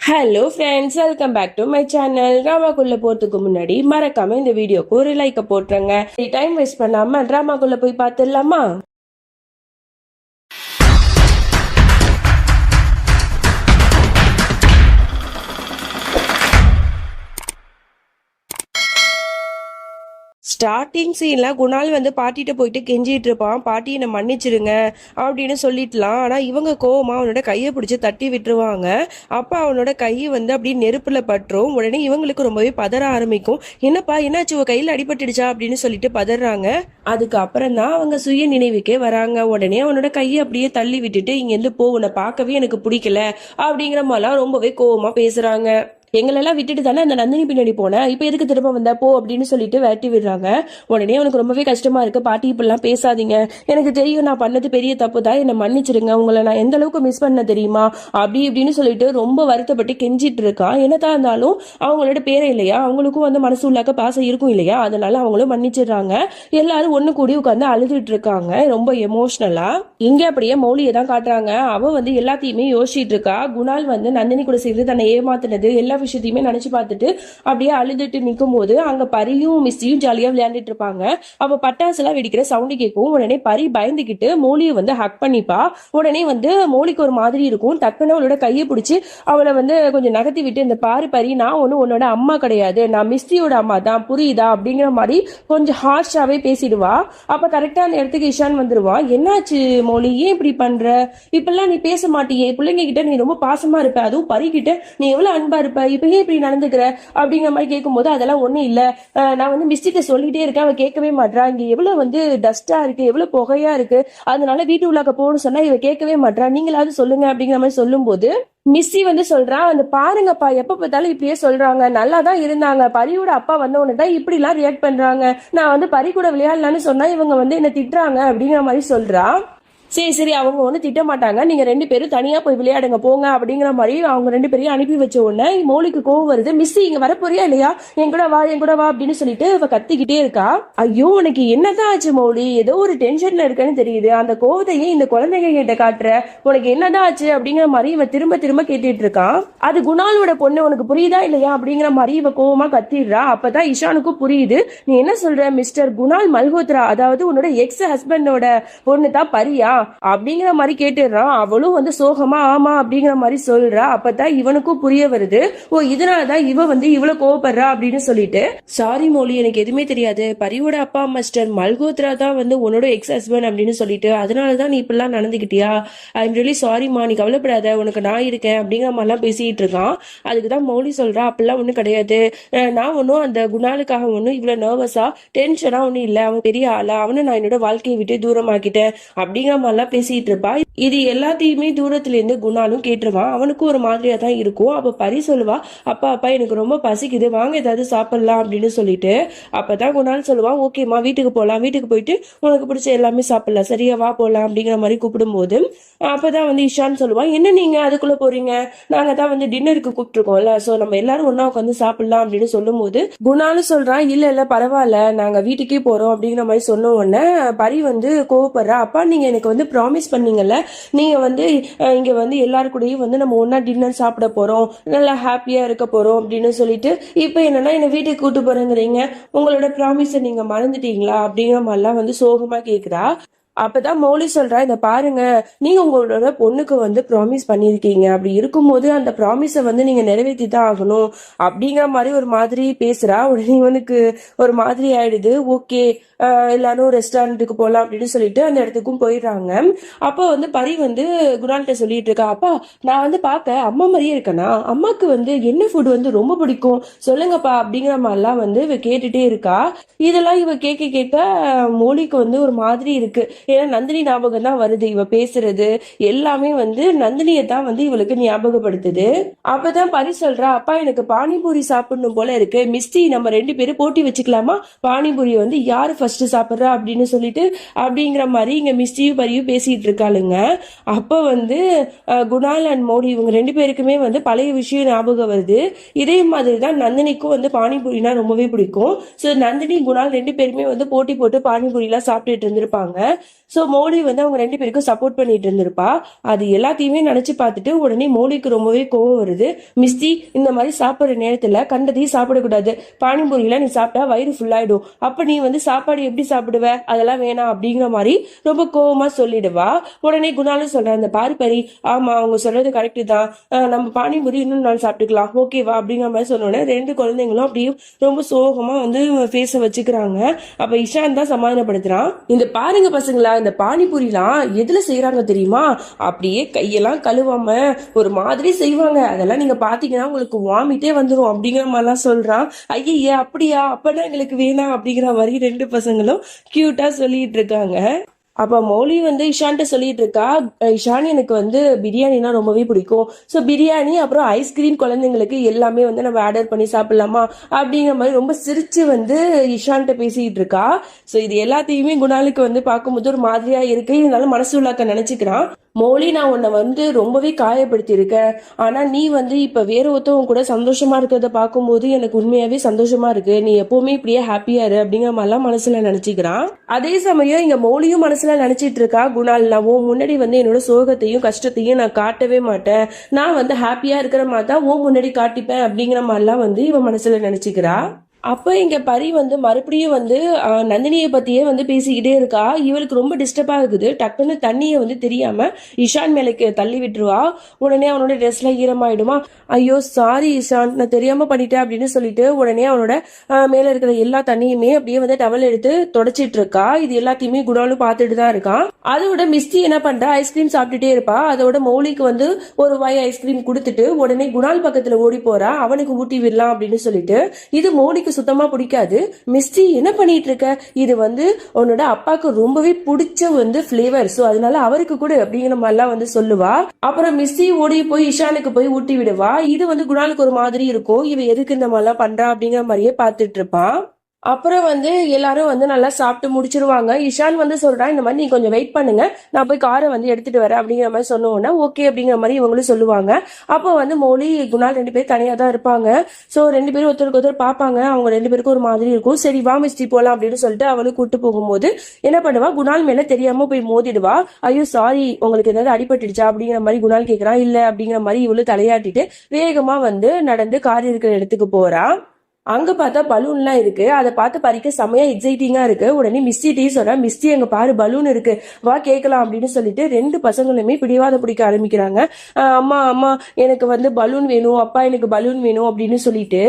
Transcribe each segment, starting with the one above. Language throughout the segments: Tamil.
Hello friends, welcome back to my channel. ட்ராமாக்குள்ள போறதுக்கு முன்னாடி மறக்காம இந்த வீடியோக்கு ஒரு லைக்க போட்டுருங்க. டைம் வேஸ்ட் பண்ணாம ட்ராமாக்குள்ள போய் பார்த்துடலாமா? ஸ்டார்டிங் சீன்ல குணால் வந்து பாட்டிகிட்ட போயிட்டு கெஞ்சிட்டு இருப்பான், பாட்டி என்னை மன்னிச்சிருங்க அப்படின்னு சொல்லிட்டுலாம். ஆனால் இவங்க கோவமா அவனோட கையை பிடிச்சி தட்டி விட்டுருவாங்க. அப்போ அவனோட கை வந்து அப்படியே நெருப்புல பட்டுரும். உடனே இவங்களுக்கு ரொம்பவே பதற ஆரம்பிக்கும். என்னப்பா என்னாச்சு, உன் கையில் அடிபட்டுடுச்சா அப்படின்னு சொல்லிட்டு பதறாங்க. அதுக்கப்புறம் தான் அவங்க சுய நினைவுக்கே வராங்க. உடனே அவனோட கையை அப்படியே தள்ளி விட்டுட்டு இங்கேருந்து போ, உன்னை பார்க்கவே எனக்கு பிடிக்கல அப்படிங்கிற மாதிரிலாம் ரொம்பவே கோவமா பேசுறாங்க. எங்களெல்லாம் விட்டுட்டு தானே அந்த நந்தினி பின்னாடி போனேன், இப்போ எதுக்கு திரும்ப வந்தா போ அப்படின்னு சொல்லிட்டு விரட்டி விடுறாங்க. உடனே அவனுக்கு ரொம்பவே கஷ்டமா இருக்கு. பாட்டி இப்படிலாம் பேசாதீங்க, எனக்கு தெரியும் நான் பண்ணது பெரிய தப்பு தான், என்னை மன்னிச்சிருங்க, உங்களை நான் எந்த அளவுக்கு மிஸ் பண்ண தெரியுமா அப்படி இப்படின்னு சொல்லிட்டு ரொம்ப வருத்தப்பட்டு கெஞ்சிட்டு இருக்கான். என்னதான் இருந்தாலும் அவங்களோட பேரை இல்லையா, அவங்களுக்கும் வந்து மனசு உள்ளாக்க பாசம் இருக்கும் இல்லையா, அதனால அவங்களும் மன்னிச்சிடுறாங்க. எல்லாரும் ஒண்ணு கூடி உட்காந்து அழுதுட்டு இருக்காங்க ரொம்ப எமோஷனலா. இங்க அப்படியே மௌலியை தான் காட்டுறாங்க. அவ வந்து எல்லாத்தையுமே யோசிச்சுட்டு இருக்கா. குணால் வந்து நந்தினி கூட சேர்ந்து தன்னை ஏமாத்தினது எல்லா விஷயத்தையுமே நினைச்சு பார்த்துட்டு அப்படியே அழுதுட்டு நிற்கும் போது அங்க பரியும் மிஸ்ஸியும் ஜாலியா விளையாண்டுட்டு இருப்பாங்க. அவ பட்டாசு எல்லாம் வெடிக்கிற சவுண்டு கேட்கும். உடனே பரி பயந்துகிட்டு மோலியை வந்து ஹக் பண்ணிப்பா. உடனே வந்து மோலிக்கு ஒரு மாதிரி இருக்கும். டக்குன்னு அவளோட கையை பிடிச்சி அவளை வந்து கொஞ்சம் நகர்த்தி விட்டு, இந்த பாரு பரி, நான் ஒன்னும் உன்னோட அம்மா கிடையாது, நான் மிஸ்ஸியோட அம்மா தான், புரியுதா அப்படிங்கிற மாதிரி கொஞ்சம் ஹார்ஷாவே பேசிடுவா. அப்ப கரெக்டா அந்த இடத்துக்கு இஷான் வந்துருவான். என்னாச்சு மோலி, ஏன் இப்படி பண்ற, இப்பெல்லாம் நீ பேச மாட்டியே, பிள்ளைங்க கிட்ட நீ ரொம்ப பாசமா இருப்ப, அதுவும் பரி கிட்ட நீ எவ்வளவு அன்பா இருப்ப, இப்பயே இப்படி நடந்துக்கிற அப்படிங்கிற மாதிரி கேட்கும்போது அதெல்லாம் ஒண்ணும் இல்ல, நான் வந்து மிஸ்டிட்ட சொல்லிட்டே இருக்கேன், அவ கேட்கவே மாட்டா, இங்க எவ்வளவு வந்து டஸ்டா இருக்கு, எவ்வளவு புகையா இருக்கு, அதனால வீட்டு உள்ளாக்க போகணும்னு சொன்னா இவ கேட்கவே மாட்டா, நீங்களாவது சொல்லுங்க அப்படிங்கிற மாதிரி சொல்லும் போது மிஸ்ஸி வந்து சொல்றா, அந்த பாருங்கப்பா எப்ப பார்த்தாலும் இப்படியே சொல்றாங்க, நல்லா தான் இருந்தாங்க, பரியோட அப்பா வந்தவொன்னு தான் இப்படி எல்லாம் ரியாக்ட் பண்றாங்க, நான் வந்து பரி கூட விளையாடலான்னு சொன்னா இவங்க வந்து என்ன திட்டுறாங்க அப்படிங்கிற மாதிரி சொல்றா. சரி சரி, அவங்க ஒன்றும் திட்ட மாட்டாங்க, நீங்க ரெண்டு பேரும் தனியா போய் விளையாடுங்க போங்க அப்படிங்கிற மாதிரி அவங்க ரெண்டு பேரையும் அனுப்பி வச்ச உடனே மோலிக்கு கோவம் வருது. மிஸ்ஸி இங்க வரப்போறியா இல்லையா, என் கூட வா என் கூட வா அப்படின்னு சொல்லிட்டு அவ கத்திக்கிட்டே இருக்கா. ஐயோ உனக்கு என்னதான் ஆச்சு மௌலி, ஏதோ ஒரு டென்ஷன்ல இருக்கன்னு தெரியுது, அந்த கோவத்தையே இந்த குழந்தைங்க கிட்ட காட்டுற, உனக்கு என்னதான் ஆச்சு அப்படிங்கிற மாதிரி இவ திரும்ப திரும்ப கேட்டுட்டு இருக்கான். அது குணாலோட பொண்ணு, உனக்கு புரியுதா இல்லையா அப்படிங்கிற மாதிரி இவ கோவமா கத்திடுறா. அப்பதான் இஷானுக்கும் புரியுது. நீ என்ன சொல்ற, மிஸ்டர் குணால் மல்ஹோத்ரா, அதாவது உன்னோட எக்ஸ் ஹஸ்பண்டோட பொண்ணு தான் பரியா அப்படிங்கிற மாதிரி கேட்டுடுறான். அவளும் வந்து சோகமா ஆமா அப்படிங்கிற மாதிரி சொல்றா. அப்பதான் இவனுக்கும் புரிய வருது, ஓ இதனாலதான் இவ வந்து இவ்வளவு கோவப்படுறா அப்படின்னு சொல்லிட்டு. சாரி மோலி, எனக்கு எதுவுமே தெரியாது, பரியோட அப்பா மிஸ்டர் மல்ஹோத்ரா தான் வந்து உன்னோட எக்ஸ் ஹஸ்பண்ட் அப்படின்னு சொல்லிட்டு, அதனாலதான் நீ இப்பெல்லாம் நடந்துக்கிட்டியா, ஐ எம் ரியலி சாரிமா, நீ கவலைப்படாத, உனக்கு நான் இருக்கேன் அப்படிங்கிற மாதிரிலாம் பேசிட்டு இருக்கான். அதுக்குதான் மௌலி சொல்றா, அப்படிலாம் ஒண்ணும் கிடையாது, நான் ஒன்னும் அந்த குணாலுக்காக ஒன்னும் இவ்வளவு நர்வஸா டென்ஷனா ஒன்னும் இல்லை, அவன் பெரிய ஆளா, அவனை நான் என்னோட வாழ்க்கையை விட்டு தூரமாக்கிட்டேன் அப்படிங்கிற மாதிரிலாம் பேசிட்டு இருப்பா. இது எல்லாத்தையுமே தூரத்துல இருந்து குணாலும் கேட்டுருவான். அவனுக்கும் ஒரு மாதிரியா தான் இருக்கும். அப்ப பரி சொல்லுவா, அப்பா அப்பா எனக்கு ரொம்ப பசிக்குது, வாங்க ஏதாவது சாப்பிடலாம் அப்படின்னு சொல்லிட்டு. அப்பதான் குணால் சொல்லுவான், ஓகேம்மா வீட்டுக்கு போகலாம், வீட்டுக்கு போயிட்டு உனக்கு பிடிச்ச எல்லாமே சாப்பிடலாம், சரியா வா போகலாம் அப்படிங்கிற மாதிரி கூப்பிடும் போது அப்பதான் வந்து இஷான் சொல்லுவான், என்ன நீங்க அதுக்குள்ள போறீங்க, நாங்க தான் வந்து டின்னருக்கு கூப்பிட்டுருக்கோம்ல, சோ நம்ம எல்லாரும் ஒன்னா உட்காந்து சாப்பிடலாம் அப்படின்னு சொல்லும் போது குணாலும் சொல்றான், இல்ல இல்ல பரவாயில்ல, நாங்க வீட்டுக்கே போறோம் அப்படிங்கிற மாதிரி சொன்ன உடனே பரி வந்து கோவப்படுறா. அப்பா நீங்க எனக்கு வந்து ப்ராமிஸ் பண்ணீங்கல்ல, நீங்க வந்து இங்க வந்து எல்லாரு கூடயும் வந்து நம்ம ஒன்னா டின்னர் சாப்பிட போறோம், நல்லா ஹாப்பியா இருக்க போறோம் அப்படின்னு சொல்லிட்டு, இப்ப என்னன்னா என்ன வீட்டுக்கு கூட்டு போறேங்கிறீங்க, உங்களோட ப்ராமிஸை நீங்க மறந்துட்டீங்களா அப்படிங்கிற மாதிரிலாம் வந்து சோகமா கேக்குறா. அப்பதான் மௌலி சொல்றா, இந்த பாருங்க, நீங்க உங்களோட பொண்ணுக்கு வந்து ப்ராமிஸ் பண்ணிருக்கீங்க, அப்படி இருக்கும்போது அந்த ப்ராமிஸை வந்து நீங்க நிறைவேற்றி தான் ஆகணும் அப்படிங்கிற மாதிரி ஒரு மாதிரி பேசுறா. உடனே இவனுக்கு ஒரு மாதிரி ஆயிடுது. ஓகே எல்லாரும் ரெஸ்டாரண்ட்டுக்கு போகலாம் அப்படின்னு சொல்லிட்டு அந்த இடத்துக்கும் போயிடுறாங்க. அப்போ வந்து பரி வந்து குணால்கிட்ட சொல்லிட்டு இருக்கா, அப்பா நான் வந்து பார்க்க அம்மா மாதிரியே இருக்கேனா, அம்மாக்கு வந்து என்ன ஃபுட் வந்து ரொம்ப பிடிக்கும் சொல்லுங்கப்பா அப்படிங்கிற மாதிரிலாம் வந்து இவ கேட்டுட்டே இருக்கா. இதெல்லாம் இவ கேட்க கேட்க மோலிக்கு வந்து ஒரு மாதிரி இருக்கு. ஏன்னா நந்தினி ஞாபகம் தான் வருது, இவ பேசுறது எல்லாமே வந்து நந்தினியை தான் வந்து இவளுக்கு ஞாபகப்படுத்துது. அப்பதான் பரி சொல்றா, அப்பா எனக்கு பானிபூரி சாப்பிடணும் போல இருக்கு, மிஸ்டி நம்ம ரெண்டு பேரும் போட்டி வச்சுக்கலாமா, பானிபூரி வந்து யாரு ஃபர்ஸ்ட் சாப்பிட்றா அப்படின்னு சொல்லிட்டு அப்படிங்கிற மாதிரி இங்க மிஸ்டியும் பரியும் பேசிட்டு இருக்காளுங்க. அப்ப வந்து குணால் அண்ட் மோடி இவங்க ரெண்டு பேருக்குமே வந்து பழைய விஷயம் ஞாபகம் வருது. இதே மாதிரி தான் நந்தினிக்கும் வந்து பானிபூரினா ரொம்பவே பிடிக்கும். ஸோ நந்தினி குணால் ரெண்டு பேருமே வந்து போட்டி போட்டு பானிபூரி எல்லாம் சாப்பிட்டுட்டு இருந்திருப்பாங்க. ஸோ மௌலி வந்து அவங்க 2 பேருக்கும் சப்போர்ட் பண்ணிட்டு இருந்திருப்பா. அது எல்லாத்தையுமே நினைச்சு பார்த்துட்டு உடனே மௌலிக்கு ரொம்பவே கோவம் வருது. மிஸ்டி, இந்த மாதிரி சாப்பிட்ற நேரத்துல கண்டதையும் சாப்பிடக்கூடாது. பானிபூரியில நீ சாப்பிட்டா வயிறு ஃபுல்லாயிடும். அப்ப நீ வந்து சாப்பாடு எப்படி சாப்பிடுவ, அதெல்லாம் வேணாம் அப்படிங்கிற மாதிரி ரொம்ப கோவமா சொல்லிடுவா. உடனே குணாலும் சொல்றேன், அந்த பாரு பரி, ஆமா அவங்க சொல்றது கரெக்டு தான், நம்ம பானிபூரி இன்னும் நாள் சாப்பிட்டுக்கலாம், ஓகேவா அப்படிங்கிற மாதிரி சொன்னோன்னே 2 குழந்தைங்களும் அப்படியே ரொம்ப சோகமா வந்து பேச வச்சுக்கிறாங்க. அப்ப இஷான் தான் சமாதானப்படுத்துறான். இந்த பாருங்க பசங்களா, இந்த பானிபூரிலாம் எதுல செய்யறாங்க தெரியுமா? அப்படியே கையெல்லாம் கழுவாம ஒரு மாதிரி செய்வாங்க. அதெல்லாம் நீங்க பாத்தீங்கன்னா உங்களுக்கு வாமிட்டே வந்துடும் அப்படிங்கிற மாதிரிலாம் சொல்றான். ஐயே அப்படியா, அப்பனா எங்களுக்கு வேணாம் அப்படிங்கிற மாதிரி 2 பசங்களும் கியூட்டா சொல்லிட்டு இருக்காங்க. அப்ப மௌலி வந்து இஷான்ட்ட சொல்லிட்டு இருக்கா, இஷான் எனக்கு வந்து பிரியாணினா ரொம்பவே பிடிக்கும். ஸோ பிரியாணி அப்புறம் ஐஸ்கிரீம் குழந்தைங்களுக்கு எல்லாமே வந்து நம்ம ஆர்டர் பண்ணி சாப்பிடலாமா அப்படிங்கிற மாதிரி ரொம்ப சிரிச்சு வந்து இஷான்ட்ட பேசிட்டு இருக்கா. ஸோ இது எல்லாத்தையுமே குணாலுக்கு வந்து பார்க்கும்போது ஒரு மாதிரியா இருக்கு. இருந்தாலும் மனசு உள்ளாக்க நினைச்சுக்கிறான், மௌலி நான் உன்னை வந்து ரொம்பவே காயப்படுத்தி இருக்கேன். ஆனா நீ வந்து இப்ப வேற ஒருத்தவங்க கூட சந்தோஷமா இருக்கிறத பார்க்கும்போது எனக்கு உண்மையாவே சந்தோஷமா இருக்கு. நீ எப்பவுமே இப்படியே ஹாப்பியா இரு அப்படிங்கிற மாதிரிலாம் மனசுல நினைச்சுக்கிறான். அதே சமயம் இங்க மௌலியும் மனசுல நினைச்சிட்டு இருக்கா, குணால் நான் உன் முன்னாடி வந்து என்னோட சோகத்தையும் கஷ்டத்தையும் நான் காட்டவே மாட்டேன். நான் வந்து ஹாப்பியா இருக்கிற மாதிரி தான் உன் முன்னாடி காட்டிப்பேன் அப்படிங்கிற மாதிரிலாம் வந்து இவன் மனசுல நினைச்சுக்கிறா. அப்ப இங்க பரி வந்து மறுபடியும் வந்து நந்தினியை பத்தியே வந்து பேசிக்கிட்டே இருக்கா. இவளுக்கு ரொம்ப டிஸ்டர்பா இருக்குது. டக்குன்னு தண்ணியை வந்து தெரியாம இஷான் மேலுக்கு தள்ளி விட்டுருவா. உடனே அவனோட ட்ரெஸ்ல ஈரமாயிடுமா. ஐயோ சாரி இஷான், நான் தெரியாம பண்ணிட்டேன் அப்படின்னு சொல்லிட்டு உடனே அவனோட மேல இருக்கிற எல்லா தண்ணியுமே அப்படியே வந்து டவல் எடுத்து தொடச்சிட்டு இருக்கா. இது எல்லாத்தையுமே குணாலும் பார்த்துட்டு தான் இருக்கான். அதோட மிஸ்டி என்ன பண்றா, ஐஸ்கிரீம் சாப்பிட்டுட்டே இருப்பா. அதோட மௌலிக்கு வந்து ஒரு வாய் ஐஸ்கிரீம் கொடுத்துட்டு உடனே குணால் பக்கத்துல ஓடி போறா, அவனுக்கு ஊட்டி விடலாம் அப்படின்னு சொல்லிட்டு. இது மௌலிக்கு சுத்தமா பிடிக்காது. மிஸ்டி என்ன பண்ணிட்டு இருக்க, இது வந்து உன்னோட அப்பாவுக்கு ரொம்பவே பிடிச்ச வந்து பிளேவர், சோ அதனால அவருக்கு கூட அப்படிங்கிற மாதிரிலாம் வந்து சொல்லுவா. அப்புறம் மிஸ்டி ஓடி போய் இஷானுக்கு போய் ஊட்டி விடுவா. இது வந்து குணாலுக்கு ஒரு மாதிரி இருக்கும், இவ எதுக்கு இந்த மாதிரிலாம் பண்றா அப்படிங்கிற மாதிரியே பார்த்துட்டு இருப்பான். அப்புறம் வந்து எல்லாரும் வந்து நல்லா சாப்பிட்டு முடிச்சிருவாங்க. இஷான் வந்து சொல்றான், இந்த மாதிரி நீ கொஞ்சம் வெயிட் பண்ணுங்க, நான் போய் காரை வந்து எடுத்துட்டு வரேன் அப்படிங்கிற மாதிரி சொன்னோன்னா ஓகே அப்படிங்கிற மாதிரி இவங்களும் சொல்லுவாங்க. அப்போ வந்து மௌலி குணால் 2 பேரும் தனியா தான் இருப்பாங்க. ஸோ 2 பேரும் ஒருத்தருக்கு ஒருத்தர் பார்ப்பாங்க. அவங்க 2 பேருக்கும் ஒரு மாதிரி இருக்கும். சரி வா மிஸ்டி போலாம் அப்படின்னு சொல்லிட்டு அவளும் கூட்டு போகும்போது என்ன பண்ணுவா, குணால் மேல தெரியாம போய் மோதிடுவா. ஐயோ சாரி, உங்களுக்கு ஏதாவது அடிபட்டுடுச்சா அப்படிங்கிற மாதிரி குணால் கேட்கறான். இல்ல அப்படிங்கிற மாதிரி இவளும் தலையாட்டிட்டு வேகமா வந்து நடந்து கார் இருக்கிற இடத்துக்கு போறா. அங்க பார்த்தா பலூன்லாம் இருக்கு. அதை பார்த்து பறிக்க செமையா எக்ஸைட்டிங்கா இருக்கு. உடனே மிஸ்டி சொல்றா, மிஸ்டி அங்க பாரு பலூன் இருக்கு, வா கேட்கலாம் அப்படின்னு சொல்லிட்டு 2 பசங்களுமே பிடிவாத பிடிக்க ஆரம்பிக்கிறாங்க. அம்மா அம்மா எனக்கு வந்து பலூன் வேணும், அப்பா எனக்கு பலூன் வேணும் அப்படின்னு சொல்லிட்டு.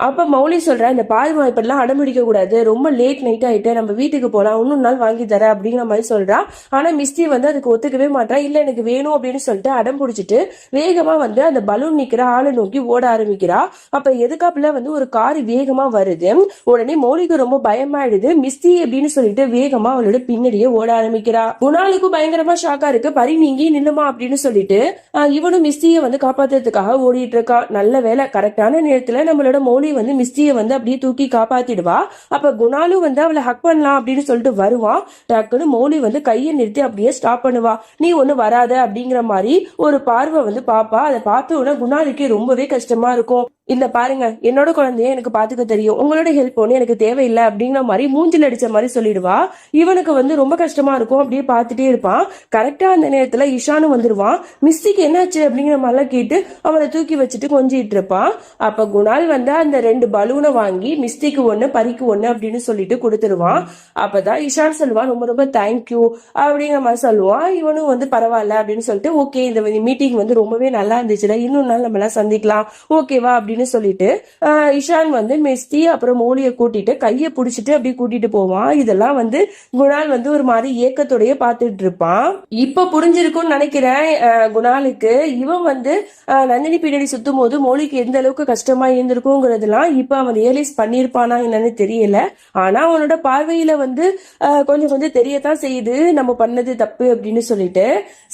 அப்ப மௌலி சொல்ற, இந்த பாருமா இப்படிலாம் அடம்பிடிக்க கூடாது, ரொம்ப லேட் நைட் ஆயிட்டு, நம்ம வீட்டுக்கு போலாம், இன்னொரு நாள் வாங்கி தர அப்படிங்கிற மாதிரி சொல்றா. ஆனா மிஸ்டி வந்து அதுக்கு ஒத்துக்கவே மாட்டா. இல்ல எனக்கு வேணும் அப்படின்னு சொல்லிட்டு அடம் பிடிச்சிட்டு வேகமா வந்து அந்த பலூன் நிக்கிற ஆளை நோக்கி ஓட ஆரம்பிக்கிறா. அப்ப எதுக்காப்புல வந்து ஒரு கார் வேகமா வருது. உடனே மௌலிக்கு ரொம்ப பயமாயிடுது. மிஸ்டி அப்படின்னு சொல்லிட்டு வேகமா அவளோட பின்னாடியே ஓட ஆரம்பிக்கிறா. குணாலுக்கும் பயங்கரமா ஷாக்கா இருக்கு. பரி நீங்கி நில்லுமா அப்படின்னு சொல்லிட்டு இவனும் மிஸ்டியை வந்து காப்பாத்துறதுக்காக ஓடிட்டு இருக்கா. நல்ல வேலை, கரெக்டான நேரத்துல நம்மளோட மௌலி வந்து மிஸ்டியை வந்து அப்படியே தூக்கி காப்பாத்திடுவா. அப்ப குணாலும் வந்து அவளை ஹக் பண்ணலாம் அப்படின்னு சொல்லிட்டு வருவான். டக்குன்னு மௌலி வந்து கையை நிறுத்தி அப்படியே ஸ்டாப் பண்ணுவா. நீ ஒண்ணு வராத அப்படிங்கிற மாதிரி ஒரு பார்வை வந்து பாப்பா. அதை பார்த்த உடனே குணாலுக்கு ரொம்பவே கஷ்டமா இருக்கும். இல்ல பாருங்க, என்னோட குழந்தைய எனக்கு பாத்துக்க தெரியும், உங்களோட ஹெல்ப் ஒண்ணு எனக்கு தேவையில்லை அப்படிங்கிற மாதிரி மூஞ்சில் அடிச்ச மாதிரி சொல்லிடுவா. இவனுக்கு வந்து ரொம்ப கஷ்டமா இருக்கும். அப்படியே பார்த்துட்டே இருப்பான். கரெக்டா அந்த நேரத்துல இஷானும் வந்துருவான். மிஸ்டிக்கு என்னாச்சு அப்படிங்கிற மாதிரிலாம் கேட்டு அவனை தூக்கி வச்சுட்டு கொஞ்சிட்டு இருப்பான். அப்ப குணால் வந்து அந்த 2 பலூனை வாங்கி மிஸ்டிக்கு 1 பரிக்கு 1 அப்படின்னு சொல்லிட்டு கொடுத்துருவான். அப்பதான் இஷான் சொல்லுவான், ரொம்ப ரொம்ப தேங்க்யூ அப்படிங்கிற மாதிரி சொல்லுவான். இவனும் வந்து பரவாயில்ல அப்படின்னு சொல்லிட்டு ஓகே, இந்த மீட்டிங் வந்து ரொம்பவே நல்லா இருந்துச்சுல, இன்னொரு நாள் நம்ம எல்லாம் சந்திக்கலாம், ஓகேவா அப்படின்னு சொல்லிட்டு இஷான் வந்து மிஸ்டி அப்புறம் மௌலியை கூட்டிட்டு கையை பிடிச்சிட்டு அப்படியே கூட்டிட்டு போவான். இதெல்லாம் வந்து குணால் வந்து ஒரு மாதிரி ஏக்கத்தோடய பார்த்துட்டு இருப்பான். இப்ப புரிஞ்சிருக்கும்னு நினைக்கிறேன் குணாலுக்கு. இவன் வந்து நந்தினி பின்னாடி சுத்தும் போது மௌலிக்கு எந்த அளவுக்கு கஷ்டமா இருந்திருக்குங்கிறதுலாம் இப்ப அவன் ரியலைஸ் பண்ணிருப்பானா என்னன்னு தெரியல. ஆனா அவனோட பார்வையில வந்து கொஞ்சம் கொஞ்சம் தெரியத்தான் செய்யுது நம்ம பண்ணது தப்பு அப்படின்னு சொல்லிட்டு.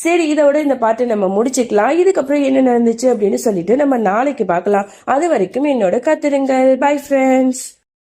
சரி, இதோட இந்த பாட்டை நம்ம முடிச்சுக்கலாம். இதுக்கப்புறம் என்ன நடந்துச்சு அப்படின்னு சொல்லிட்டு நம்ம நாளைக்கு பார்க்கலாம். அது வரைக்கும் என்னோட காத்திருங்கள். Bye friends.